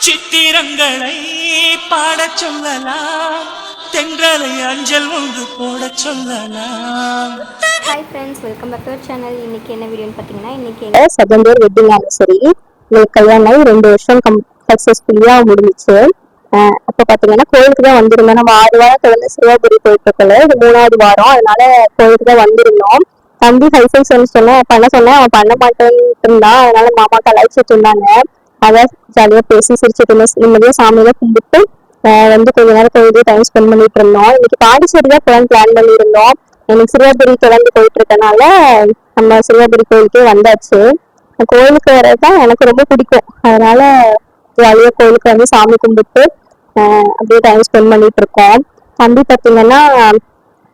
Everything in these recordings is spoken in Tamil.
சித்திரங்களை பாடச் சொல்லலாம், தென்றலை அஞ்சல் ஒன்று போடச் சொல்லலாம். Hi friends, welcome back to our channel. இன்னைக்கு என்ன வீடியோன்னு பார்த்தீங்கன்னா, இன்னைக்கு செகண்ட் இயர் வெட்டிங் ஆனிவர்சரி. உங்களுக்கு கல்யாணம் ஆகி 2 வருஷம் சக்ஸஸ்ஃபுல்லியாக முடிஞ்சிச்சு. அப்போ பார்த்தீங்கன்னா கோயிலுக்கு தான் வந்திருந்தோம். நம்ம 6 வாரம் தொடர்ந்து சிறுவாபுரி போயிட்டு இருக்கல, இது 3வது வாரம். அதனால கோயிலுக்கு தான் வந்திருந்தோம். தம்பி ஹைஃபைன்னு சொன்னேன், பண்ண சொன்னேன், அவன் பண்ண மாட்டேன்னு இருந்தான். அதனால மாமா கலாய்ச்சிட்டு இருந்தாங்க. அதான் ஜாலியாக பேசி சிரிச்சுட்டு இருந்தோம். நிம்மதியாக சாமியெல்லாம் கும்பிட்டு வந்து கொஞ்ச நேரம் கோயிலே டைம் ஸ்பெண்ட் பண்ணிட்டு இருந்தோம். இன்னைக்கு பாண்டிச்சேரி தான் போகலான்னு பிளான் பண்ணியிருந்தோம். எனக்கு சிறுவாபுரி தொடர்ந்து போயிட்டு இருக்கனால நம்ம சிறுவாபுரி கோயிலுக்கே வந்தாச்சு. கோயிலுக்கு வர்றதுதான் எனக்கு ரொம்ப பிடிக்கும். அதனால ஜாலியாக கோயிலுக்கு வந்து சாமி கும்பிட்டு அப்படியே டைம் ஸ்பெண்ட் பண்ணிட்டு இருக்கோம். தம்பி பார்த்தீங்கன்னா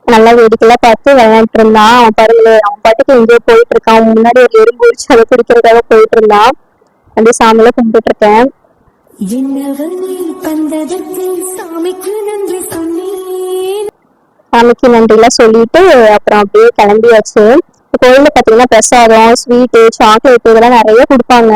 நல்லா வேடிக்கைலாம் பார்த்து விளையாண்டு இருந்தான். அவன் பாருங்களேன், அவன் பாட்டுக்கு எங்கேயோ போயிட்டு இருக்கான். அவன் முன்னாடி ஒரு எறும்பு வச்சு அதை பிடிக்கிறதுக்காக போயிட்டு இருந்தான். அப்படியே சாமியெல்லாம் கும்பிட்டு இருக்கேன். சாமிக்கு நன்றிலாம் சொல்லிட்டு அப்புறம் அப்படியே கிளம்பியாச்சு. கோயில பாத்தீங்கன்னா பிரசாதம், ஸ்வீட்டு, சாக்லேட் இதெல்லாம் நிறைய கொடுப்பாங்க.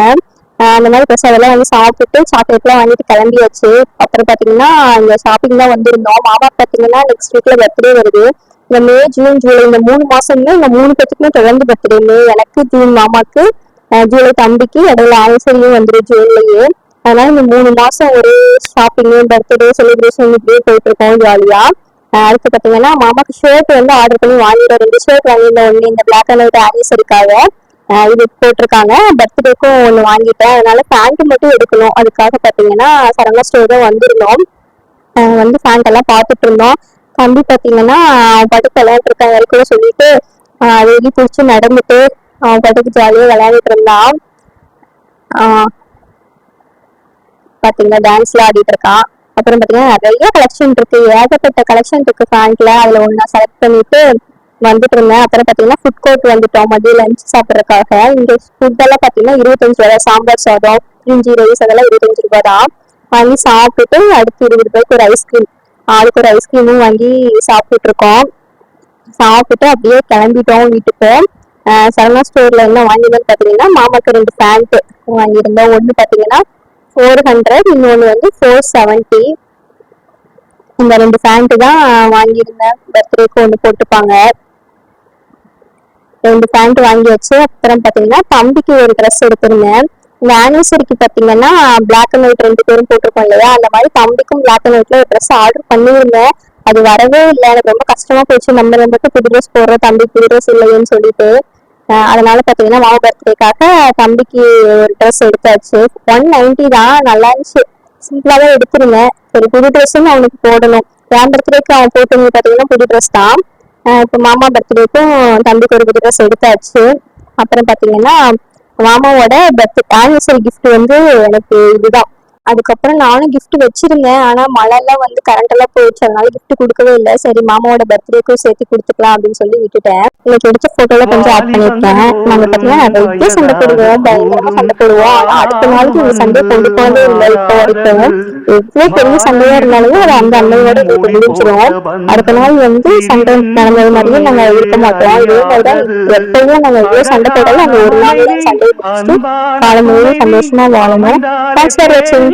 அந்த மாதிரி பிரசாதம் எல்லாம் வந்து சாப்பிட்டுட்டு சாக்லேட் எல்லாம் வாங்கிட்டு கிளம்பியாச்சு. அப்புறம் பாத்தீங்கன்னா இங்க ஷாப்பிங் தான் வந்திருந்தோம். மாமா பாத்தீங்கன்னா நெக்ஸ்ட் வீக்ல பர்த்டே வருது. இந்த மே, ஜூன், ஜூலை இந்த 3 மாசம்ல இந்த 3 பேத்துக்குமே தொடர்ந்து பர்த்டே. மே எனக்கு, ஜூன் மாமாக்கு, ஜூலை தம்பிக்கு, இடையில ஆனிவர்சரியும் வந்துடும் ஜூன்லயே. அதனால இந்த 3 மாசம் ஒரு ஷாப்பிங், பர்த்டே செலிப்ரேஷன் இப்படியே போயிட்டு இருக்கோம் ஜாலியா. அடுத்து பாத்தீங்கன்னா மாமாக்கு ஷர்ட் வந்து ஆர்டர் பண்ணி வாங்கிடுறோம். 2 ஷர்ட் வாங்கியிருந்தோம். ஒண்ணு இந்த பிளாக் அண்ட் ஒயிட் ஆனிவர்சரிக்காக இது போட்டிருக்காங்க. பர்த்டேக்கும் ஒண்ணு வாங்கிட்டேன். அதனால பேண்ட் மட்டும் எடுக்கணும். அதுக்காக பாத்தீங்கன்னா சரவணா ஸ்டோர் தான் வந்திருந்தோம். வந்து பேண்ட் எல்லாம் பார்த்துட்டு இருந்தோம். தம்பி பாத்தீங்கன்னா அவன் பாட்டுக்கு விளையாட்டு இருக்கான் கூட சொல்லிட்டு வெளியே பிடிச்சி நடந்துட்டு அவன் பாட்டுக்கு ஜாலியா விளையாடிட்டு இருந்தான். பாத்தீங்கன்னா டான்ஸ்ல ஆடிட்டு இருக்கான். அப்புறம் பாத்தீங்கன்னா நிறைய கலெக்ஷன் இருக்கு, ஏகப்பட்ட கலெக்ஷன் இருக்கு பேண்ட்ல. அதுல ஒண்ணு நான் செலக்ட் பண்ணிட்டு வந்துட்டு இருந்தேன். அப்புறம் பாத்தீங்கன்னா ஃபுட் கோர்ட் வந்துட்டோம் மதியம் லஞ்ச் சாப்பிட்றதுக்காக. இங்க ஃபுட் எல்லாம் பாத்தீங்கன்னா 25 ரூபாய். சாம்பார் சாதம், பிரிஞ்சி ரைஸ் அதெல்லாம் 25 ரூபாய் தான். வாங்கி சாப்பிட்டுட்டு அடுத்து 20 ரூபாய்க்கு ஒரு ஐஸ்கிரீம், ஆளுக்கு ஒரு ஐஸ்கிரீமும் வாங்கி சாப்பிட்டுட்டு இருக்கோம். சாப்பிட்டுட்டு அப்படியே கிளம்பிட்டோம் வீட்டுக்கு. சரவணா ஸ்டோர்ல என்ன வாங்கியிருந்தோம்னு பாத்தீங்கன்னா மாமாக்கு 2 பேண்ட் வாங்கியிருந்தோம். ஒண்ணு பாத்தீங்கன்னா 400, இன்னொன்னு வந்து 470. இந்த 2 பேண்ட் தான் வாங்கியிருந்தேன். பர்த்டேக்கு ஒண்ணு போட்டுப்பாங்க. 2 பேண்ட் வாங்கி வச்சு அப்புறம் பாத்தீங்கன்னா தம்பிக்கு ஒரு ட்ரெஸ் எடுத்திருந்தேன். இந்த ஆனிவர்சரிக்கு பாத்தீங்கன்னா பிளாக் அண்ட் ஒயிட் 2 பேரும் போட்டிருக்கோம் இல்லையா, அந்த மாதிரி தம்பிக்கும் பிளாக் அண்ட் ஒயிட்ல ஒரு ட்ரெஸ் ஆர்டர் பண்ணியிருந்தேன். அது வரவே இல்லை. எனக்கு ரொம்ப கஷ்டமா போச்சு. நம்ம வந்துட்டு புது ட்ரெஸ் போடுறோம், தம்பிக்கு புது ட்ரெஸ் இல்லைன்னு சொல்லிட்டு. அதனால பாத்தீங்கன்னா மாமா பர்த்டேக்காக தம்பிக்கு ஒரு ட்ரெஸ் எடுத்தாச்சு. 190 தான், நல்லா இருந்துச்சு. சிம்பிளா தான் எடுத்திருந்தேன். சரி புது ட்ரெஸ்ஸும் அவனுக்கு போடணும். என் பர்த்டேக்கு அவன் போட்டு பாத்தீங்கன்னா புது ட்ரெஸ் தான். இப்போ மாமா பர்த்டேக்கும் தம்பிக்கு ஒரு புது ட்ரெஸ் எடுத்தாச்சு. அப்புறம் பாத்தீங்கன்னா மாமாவோட ஆனிவர்சரி கிஃப்ட் வந்து எனக்கு இதுதான். அதுக்கப்புறம் நானும் கிஃப்ட் வச்சிருந்தேன். ஆனா மழை எல்லாம் வந்து கரண்ட் எல்லாம் போயிடுச்சு. அதனால கிஃப்ட் கொடுக்கவே இல்லை. சரி மாமாவோட பர்த்டேக்கும் சேர்த்து கொடுத்துக்கலாம் அப்படின்னு சொல்லி விட்டுட்டேன். எனக்கு எடுத்த போட்டோல கொஞ்சம் ஆட் பண்ணிருக்கேன். நாங்க பாத்தீங்கன்னா நிறைய சண்டை போடுவோம், பயங்கரமா சண்டை போடுவோம். ஆனா அடுத்த நாளுக்கு இந்த சண்டை கொண்டு போனதே இல்லை. இப்போ வரைக்கும் எவ்வளவு பெரிய சண்டையா இருந்தாலும் அது அந்த அன்னையோட எங்களுக்கு முடிஞ்சிடும். அடுத்த நாள் வந்து சண்டை நடந்தது மாதிரியே நாங்க இருக்க மாட்டோம். இதே மாதிரிதான் எப்பயும் நாங்க எவ்வளவு சண்டை போட்டாலும் அந்த ஒரு நாள் சண்டையை முடிச்சுட்டு காலம் முழுவதும் சந்தோஷமா வாழணும். தேங்க்ஸ் ஃபார் வாட்சிங்.